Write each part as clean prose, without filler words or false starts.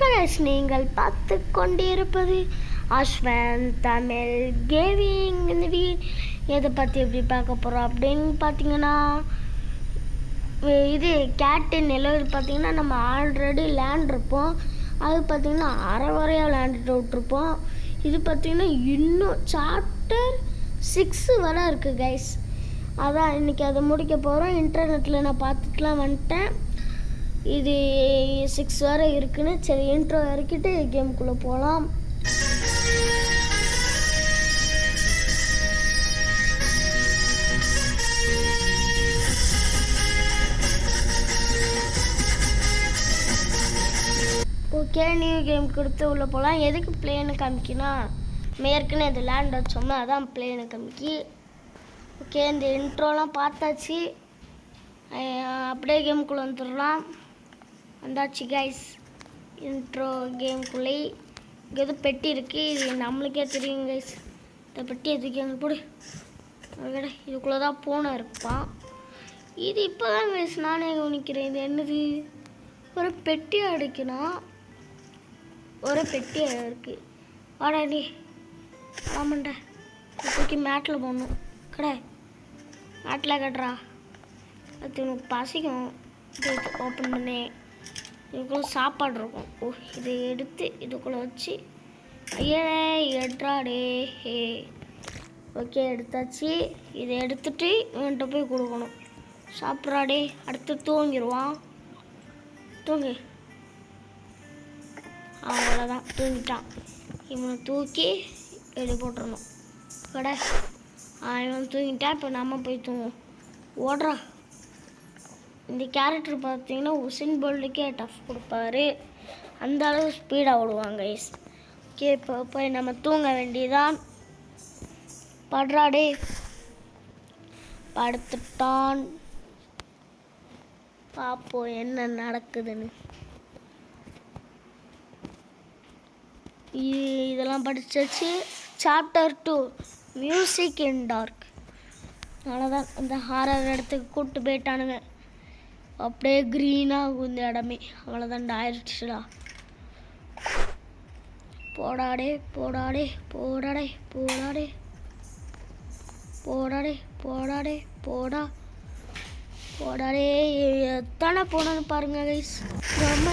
Hellos, நீங்கள் பார்த்து கொண்டிருப்பது அஸ்வன் தமிழ் கேமிங். இந்த எதை பற்றி எப்படி பார்க்க போகிறோம் அப்படின்னு பார்த்தீங்கன்னா, இது கேட்டு நிலவு பார்த்தீங்கன்னா நம்ம ஆல்ரெடி விளையாண்டுருப்போம். அது பார்த்திங்கன்னா அரை வரையாக விளையாண்டுட்டு விட்ருப்போம். இது பார்த்திங்கன்னா இன்னும் சாப்டர் 6 வரை இருக்குது கைஸ். அதான் இன்றைக்கி அதை முடிக்க போகிறோம். இன்டர்நெட்டில் நான் பார்த்துட்டுலாம் வந்துட்டேன். இது 6 வரை இருக்குன்னு. சரி, இன்ட்ரோ இறக்கிட்டு கேமுக்குள்ளே போகலாம். ஓகே, நியூ கேம் கொடுத்து உள்ளே போகலாம். எதுக்கு பிளேனு காமிக்கினா, மேற்குன்னு இது லேண்ட் வச்சோம்னா அதான் பிளேனு காமிக்கி. ஓகே, இந்த இன்ட்ரோலாம் பார்த்தாச்சு. அப்படியே கேமுக்குள்ளே வந்துடலாம். வந்தாச்சு கைஸ், இன்ட்ரோ கேமுக்குள்ளே. இங்கே எதுவும் பெட்டி இருக்குது, இது நம்மளுக்கே தெரியும் கைஸ். இந்த பெட்டி எதுக்கு அங்கே போடு. இதுக்குள்ளே தான் பூனை இருப்பான். இது இப்போ தான் கைஸ் நானே கவனிக்கிறேன். இது என்னது, ஒரு பெட்டி அடிக்கணும். ஒரு பெட்டி இருக்குது. வாடா நீ, ஆமாண்டா. தூக்கி மேட்டில் போடணும். கடை மேட்டில் கட்டுறா. அது உனக்கு பசிக்கும். இது ஓப்பன் பண்ணி இதுக்குள்ளே சாப்பாடு இருக்கும். ஓ, இதை எடுத்து இதுக்குள்ளே வச்சு ஐயே எடுறாடே. ஹே, ஓகே எடுத்தாச்சு. இதை எடுத்துட்டு இவன்கிட்ட போய் கொடுக்கணும். சாப்பிட்றாடே. அடுத்து தூங்கிடுவான். தூங்கு. அவ்வளோதான், தூங்கிட்டான். இவனை தூக்கி வெளியே போட்டுடணும். கடை இவன் தூங்கிட்டான். இப்போ நம்ம போய் தூங்குவோம். ஓடுறா. இந்த கேரக்டர் பார்த்தீங்கன்னா உசேன் போல்ட்டுக்கே டஃப் கொடுப்பாரு. அந்த அளவு ஸ்பீடாக ஓடுவாங்க கைஸ். ஓகே, இப்போ போய் நம்ம தூங்க வேண்டியதான். படுறாடே. படுத்துட்டான். பார்ப்போம் என்ன நடக்குதுன்னு. இதெல்லாம் படிச்சாச்சு. Chapter 2 music in dark. அவ்வளோதான், இந்த ஹாரர் இடத்துக்கு கூப்பிட்டு போயிட்டானுங்க. அப்படியே க்ரீனாகும் இந்த இடமே. அவ்வளோதான்டா, ஆயிடுச்சுடா. போடாடே போடாடே போடாடே போடாடே போடாடே போடாடே போடா போடாடே. எத்தனை போனன்னு பாருங்க கைஸ். ரொம்ப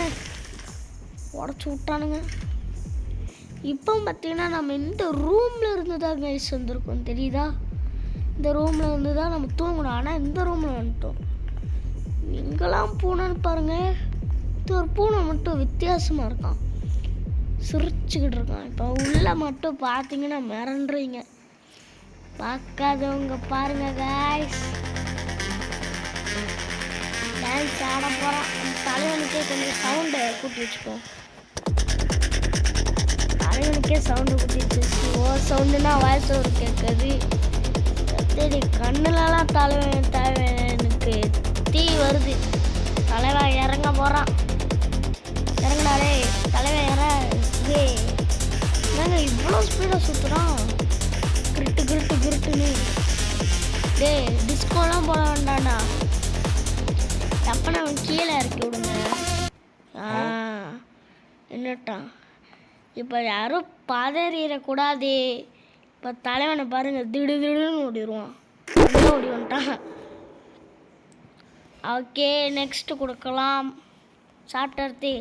உடச்சி விட்டானுங்க. இப்போ பார்த்தீங்கன்னா நம்ம இந்த ரூமில் இருந்து தான் கைஸ் வந்திருக்கோம், தெரியுதா? இந்த ரூமில் இருந்து தான் நம்ம தூங்கணும். ஆனால் இந்த ரூமில் வந்துட்டோம். இங்கெல்லாம் பூனைன்னு பாருங்க. இது ஒரு பூனை மட்டும் வித்தியாசமாக இருக்கான், சிரிச்சுக்கிட்டு இருக்கான். இப்போ உள்ள மட்டும் பார்த்தீங்கன்னா மிரண்டுறீங்க. பார்க்காதவங்க பாருங்க கைஸ். டான்ஸ் ஆட போகிறான். தலைவனுக்கே கொஞ்சம் சவுண்டை கூட்டி வச்சுப்போம். தலைவனுக்கே சவுண்டு கூட்டி வச்சு ஓ சவுண்டுனா வாய்ஸ் ஒரு கேட்குது. சரி, கண்ணுலலாம் தலைவனுக்கு தீ வருது. தலைவன் இறங்க போகிறான். இறங்கினாரே தலைவன். என்னங்க இவ்வளோ ஸ்பீடாக சுற்றுறான். கிருட்டு கிருட்டு கிருட்டுன்னு. டே, டிஸ்கோலாம் போட வேண்டாண்ணா. தப்பனை அவன் கீழே இறக்கி விடுங்க. என்னட்டான் இப்போ யாரும் பதறிடக்கூடாது. இப்போ தலைவனை பாருங்கள், திடுன்னு ஓடிடுவான். ஓடி வந்துட்டான். ஓகே, நெக்ஸ்ட்டு கொடுக்கலாம். Chapter 3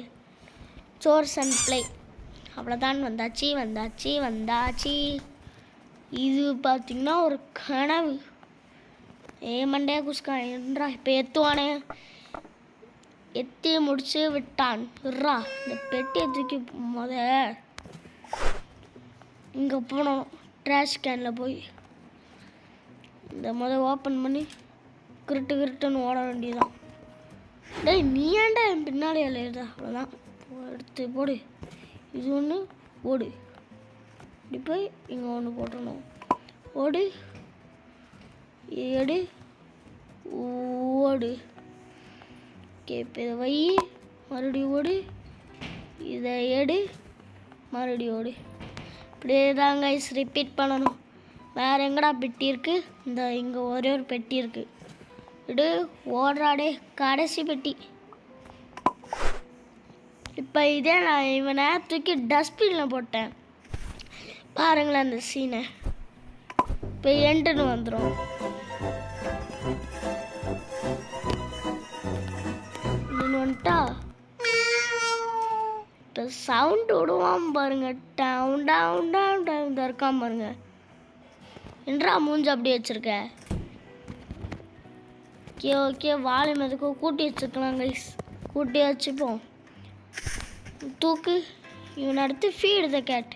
source and play. அவ்வளோதான், வந்தாச்சு. இது பார்த்திங்கன்னா ஒரு கனவு. மண்டே குஸ்கா என்றா. இப்போ எத்துவானே. எத்தி முடிச்சு விட்டான். இறா, இந்த பெட்டியை தூக்கி இங்கே போனோம். ட்ராஷ் கேனில் போய் இந்த ஓப்பன் பண்ணி கிருட்டுன்னு ஓட வேண்டியதான். டேய், நீ ஏன்டா என் பின்னாடி எழுதா? அவ்வளோதான், எடுத்து போடு. இது ஒன்று ஓடு. இப்படி போய் இங்கே ஒன்று போட்டணும். ஓடு, எடு, ஓடு. ஓகே, இப்போ இதை வை, மறுபடியும் ஓடு. இதை எடு, மறுபடியும் ஓடு. இப்படியே தான் கைஸ் ரிப்பீட் பண்ணணும். வேறு எங்கடா பெட்டி இருக்குது? இந்த இங்கே ஒரே ஒரு பெட்டி இருக்குது. இடு, ஓடுறாடே. கடைசி பெட்டி. இப்போ இதே நான் இவனை தூக்கி டஸ்ட்பினில் போட்டேன். பாருங்களேன் அந்த சீனை. இப்போ எண்டுன்னு வந்துடும். வந்துட்டா இப்போ சவுண்டு விடுவான் பாருங்க. டவுன் டவுன் டவுன் டவுன் இந்த இருக்கான் பாருங்க. என்றா மூஞ்சி அப்படி வச்சிருக்க? ஓகே ஓகே, வால்யூம் எதுக்கும் கூட்டி வச்சுக்கலாம் கைஸ். கூட்டி வச்சுப்போம். தூக்கு. இவனை அடுத்து ஃபீடு த கேட்.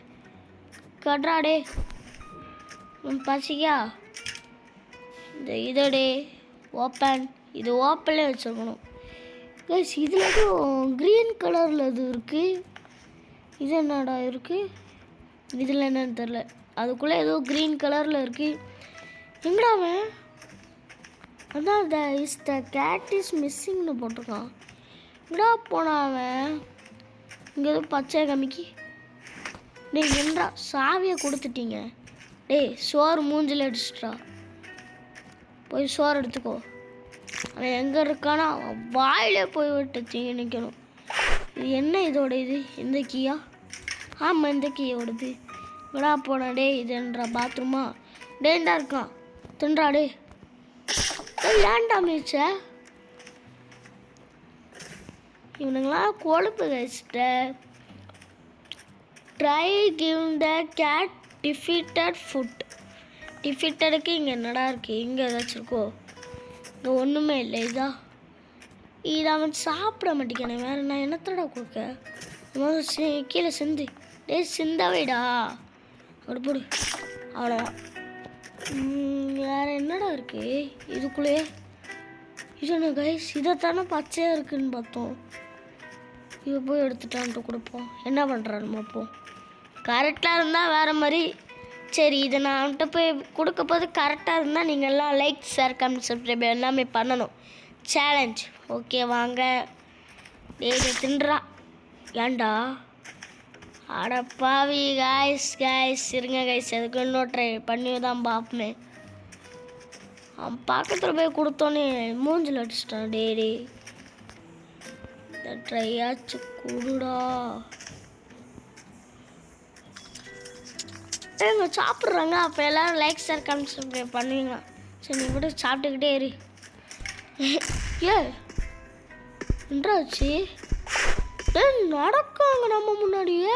கட்றாடே பசிக்கா? இந்த இதோடே ஓப்பன். இது ஓப்பன்லேயே வச்சுருக்கணும் கைஸ். இதில் எதுவும் க்ரீன் கலரில் இது இருக்குது. இது என்னடா இருக்குது? இதில் என்னன்னு தெரில. அதுக்குள்ளே ஏதோ க்ரீன் கலரில் இருக்குது. எங்கடா அவன்? அதான் த கேட் இஸ் மிஸ்ஸிங்னு போட்டிருக்கான். எங்கடா போனான் அவன்? இங்கே எதுவும் பச்சை கம்மிக்கு. டேய் என்னடா சாவியை கொடுத்துட்டீங்க? டேய் சோறு மூஞ்சில் அடிச்சிட்டா. போய் சோறு எடுத்துக்கோ. அவன் எங்கே இருக்கானா வாயிலே போய் விட்டு நிற்கணும். இது என்ன இதோட இது? இந்த கீயா? ஆமாம் இந்த கீயோடது. விடா போனா. டே இதுன்றா பாத்ரூமா? டேண்டா இருக்கான். தின்றா டே. ஏன்டா மீச்ச? இவனுங்களாம் கொழுப்பு கழிச்சிட்ட. Try give the cat defeated food. டிஃபீட்டடுக்கு இங்கே என்னடா இருக்குது? இங்கே ஏதாச்சும் இருக்கோ? இங்கே ஒன்றுமே இல்லை. இது அவன் சாப்பிட மாட்டேங்கானே. வேறு நான் என்னத்தடா கொடுக்க? கீழே சிந்து. டே சிந்தாவேடா. அப்படி போடு. அவ்வளோதான். வேறு என்னடா இருக்குது இதுக்குள்ளேயே? இது என்ன கைஸ்? இதைத்தானே பச்சையாக இருக்குதுன்னு பார்த்தோம். இதை போய் எடுத்துட்டான்ட்டு கொடுப்போம். என்ன பண்ணுறான்னு பார்ப்போம். கரெக்டாக இருந்தால் வேறு மாதிரி. சரி இதை நான் அவன்கிட்ட போய் கொடுக்க போது கரெக்டாக இருந்தால் நீங்கள் எல்லாம் லைக் ஷேர் கமெண்ட் சப்ஸ்கிரைப் எல்லாமே பண்ணணும். சேலஞ்ச். ஓகே வாங்க. இதை தின்றா. ஏண்டா அடப்பாவி கைஸ் இருங்க கைஸ். அதுக்கு இன்னும் ட்ரை பண்ணி தான் பார்ப்போமே. அவன் பக்கத்தில் போய் கொடுத்தோன்னே மூஞ்சில் அடிச்சிட்டான். டேடி இந்த ட்ரையாச்சு கொடுடா. எங்க சாப்பிட்றாங்க. அப்போ எல்லோரும் லைக் ஷேர் கமெண்ட் சப்ஸ்கிரைப் பண்ணுவீங்களா? சரி நீ கூட சாப்பிட்டுக்கிட்டே இரு. ஏ என்றாச்சு? நடக்காங்க நம்ம முன்னாடியே.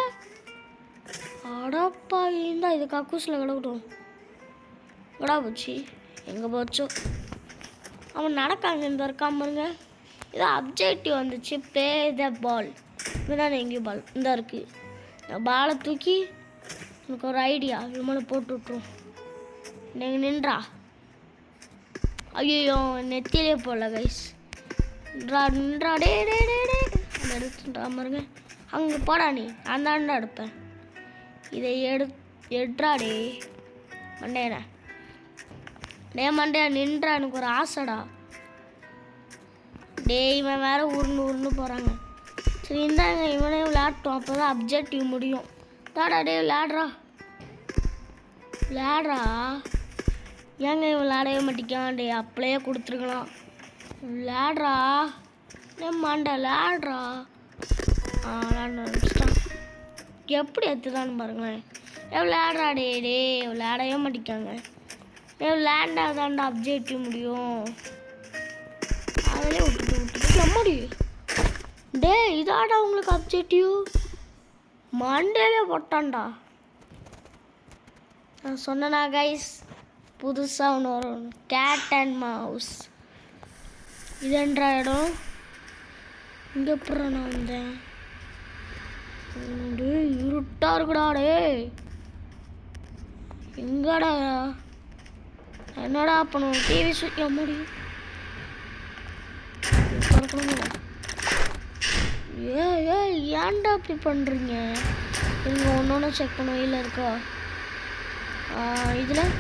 அடப்பா இருந்தா இது கக்கூசில் கிடக்கட்டும். எடா போச்சு? எங்கே போச்சோ? அவன் நடக்காங்க. இந்த இருக்காம பாருங்க. இது அப்ஜெக்டிவ் வந்துச்சு. ப்ளே த பால். இதுதான் எங்கேயும் பால் இந்த இருக்குது. இந்த பாலை தூக்கி எனக்கு ஒரு ஐடியா. இவனை போட்டு விட்ருவோம். நீங்கள் நின்றா. ஐயோ நெத்திலே போகல கைஸ். நின்றா. டே டே டே டே அந்த எடுத்துட்டா பாருங்க. அங்கே போடா நீ. நான் தாண்டா எடுப்பேன். இதை எடுறாடே மண்டேண்ணே. டே மண்டையா நின்றா. எனக்கு ஒரு ஆசைடா. டே இவன் வேறு உருண்டு போகிறாங்க. சரி இந்தாங்க இவனே விளையாட்டோம். அப்போ தான் அப்ஜெக்டிவ் முடியும். தாடா டே விளையாடுறா. ஏங்க இவன் விளையாடவே மாட்டேங்கான். டே அப்படியே கொடுத்துருக்கலாம். விளையாடுறா. மாண்டா விளையாடுறா. விளையாண்டான். எப்படி எடுத்துதான்னு பாருங்களேன். விளையாடுறா. டே விளையாடவே மாட்டேங்காங்க. விளையாண்டாதான்டா அப்ஜெக்டிவ் முடியும். அதிலே விட்டுட்டு நம்மடி. டே இதாடா உங்களுக்கு அப்ஜெக்டிவ். மண்டேலே போட்டான்டா. நான் சொன்னேனா கைஸ் புதுசாக ஒன்று வரும். Gate and mouse. இதுன்ற இடம் இங்கே எப்படா நான் வந்தேன்? டே இருட்டாக இருக்குடா. டே எங்கடா? என்னடா பண்ணுவோம்? டிவி சுவிட்ச் முடியும். ஏன்டா அப்படி பண்ணுறீங்க? இங்கே ஒன்று செக் பண்ண வழியில் இருக்கா? இதில்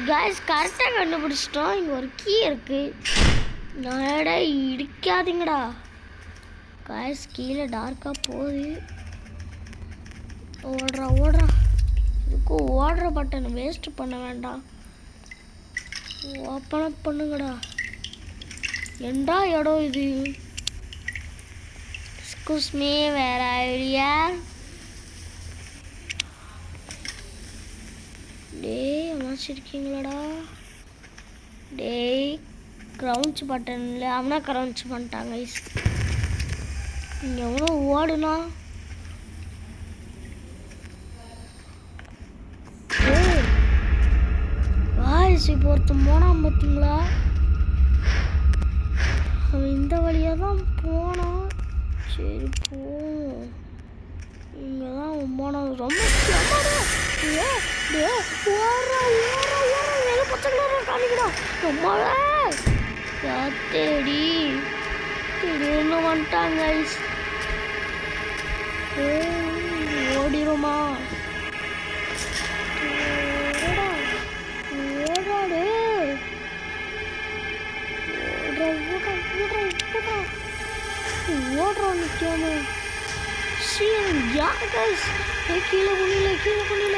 கேஸ் கரெக்டாக கண்டுபிடிச்சிட்டோம். இங்கே ஒரு கீ இருக்குது. நாடா இடிக்காதீங்கடா. கேஸ் கீழே டார்க்காக போகுது. ஓடுறா. இதுக்கும் ஓடுற பட்டன் வேஸ்ட் பண்ண வேண்டாம். ஓப்பன் பண்ணுங்கடா. எண்டா இடம் இது? குஸ்மி வேற ஐடியா. டேய் அமைச்சிருக்கீங்களாடா. டேய் க்ரௌன்ச் பட்டன்ல அவனா க்ரௌன்ச் பண்ணிட்டாங்க. இங்கே எவ்வளோ ஓடுனா. இப்போ ஒருத்தன் போனான் பார்த்தீங்களா, அவன் இந்த வழியாக தான் போனான். சரி போவோம். இங்கே தான் அவன் போனான். ரொம்ப ரொம்பவே தேடி திடீர்னு வந்துட்டாங்க. ஓடிருமா ஓடுறோம் நிற்காம. கீழே குனில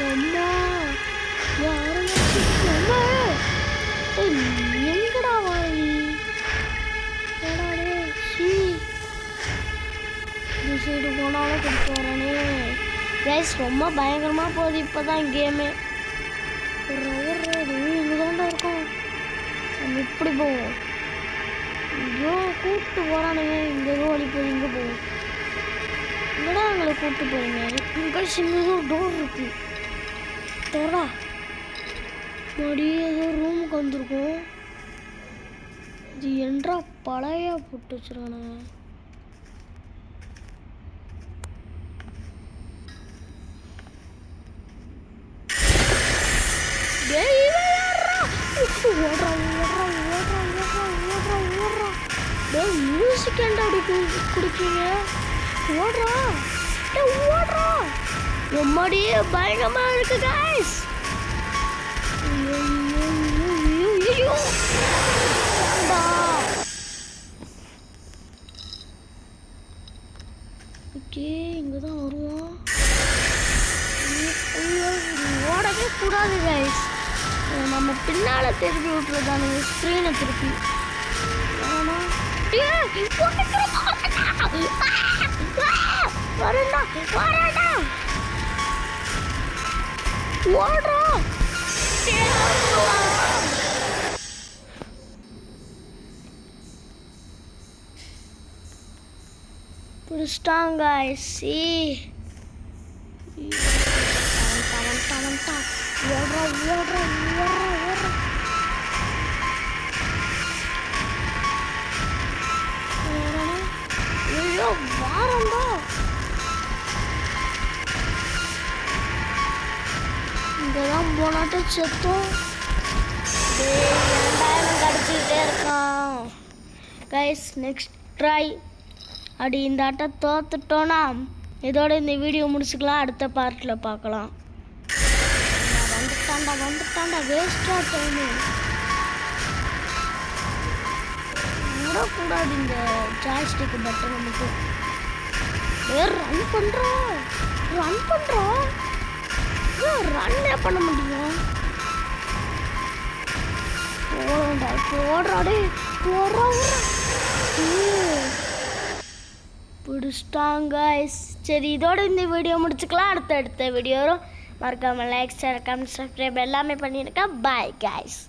அம்மா யாரும் எங்கடா வாங்கி இந்த சைடு போனாலும் கொடுத்து வரனே. கைஸ் ரொம்ப பயங்கரமாக போகுது இப்போ தான் கேமு. இங்கே தாண்டா இருக்கும். நம்ம இப்படி போவோம். ஐயோ கூப்பிட்டு போகிறானுங்க. இங்கே ஏதோ வழி போய் இங்கே போவோம். இங்கடா எங்களை கூப்பிட்டு போறீங்க. இங்கே சின்னதோ டோர் இருக்கு. தோறா மறுபடியும் ஏதோ ரூமுக்கு வந்திருக்கோம். இது என்றா பழைய போட்டு வச்சிருக்கானுங்க. மியூசிக் ஏன்டா குடிக்கீங்க? ஓடுறா ஓடுறா. ரொம்படியே பயங்கரமா இருக்கு கைஸ். ஓகே இங்கதான் வருவோம். ஓடவே கூடாது கைஸ். நம்ம பின்னால திருப்பி விட்டுருதானுங்க ஸ்க்ரீனை திருப்பி. பிடிச்சிட்டாங்க. வாரண்டா இங்கதான் போனாட்ட செத்தோம். கடிச்சுக்கிட்டே இருக்கான் கைஸ். Next try. அப்படி இந்த ஆட்டம் தோத்துட்டோன்னா இதோட இந்த வீடியோ முடிச்சுக்கலாம். அடுத்த பார்ட்டில் பார்க்கலாம். வந்துட்டாண்டா வேஸ்டா டைமு. விடக்கூடாது இந்த ஜாய்ஸ்டிக் பட்டனை மட்டும். ரன் பண்ணுறோம் ரன்னே பண்ண முடியும். ஓடுறாடே பிடிச்சிட்டாங்க. சரி இதோட இந்த வீடியோ முடிச்சுக்கலாம். அடுத்த வீடியோ மறக்காமல் லைக் ஷேர் கமெண்ட் சப்ஸ்கிரைப் எல்லாமே பண்ணியிருக்கேன். Bye guys.